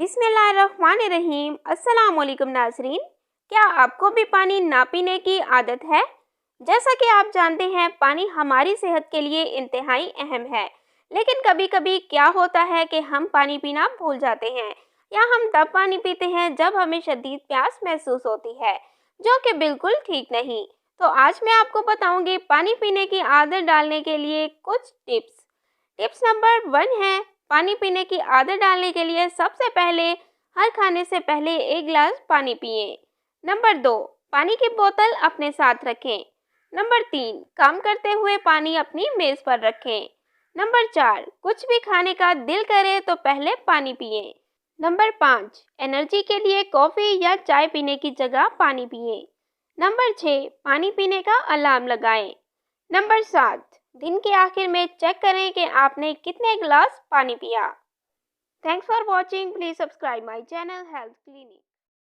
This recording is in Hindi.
बिस्मिल्लाहिर्रहमानिर्रहीम। अस्सलाम वालेकुम नाज़रीन। क्या आपको भी पानी ना पीने की आदत है? जैसा कि आप जानते हैं, पानी हमारी सेहत के लिए इंतहाई अहम है, लेकिन कभी कभी क्या होता है कि हम पानी पीना भूल जाते हैं या हम तब पानी पीते हैं जब हमें शदीद प्यास महसूस होती है, जो कि बिल्कुल ठीक नहीं। तो आज मैं आपको बताऊंगी पानी पीने की आदत डालने के लिए कुछ टिप्स। टिप्स नंबर 1 है, पानी पीने की आदत डालने के लिए सबसे पहले हर खाने से पहले 1 गिलास पानी पिए। नंबर 2, पानी की बोतल अपने साथ रखें। नंबर 3, काम करते हुए पानी अपनी मेज पर रखें। नंबर 4, कुछ भी खाने का दिल करे तो पहले पानी पिए। नंबर 5, एनर्जी के लिए कॉफ़ी या चाय पीने की जगह पानी पिए। नंबर 6, पानी पीने का अलार्म लगाएं। नंबर 7, दिन के आखिर में चेक करें कि आपने कितने गिलास पानी पिया। Thanks for watching. Please subscribe my channel health clinic.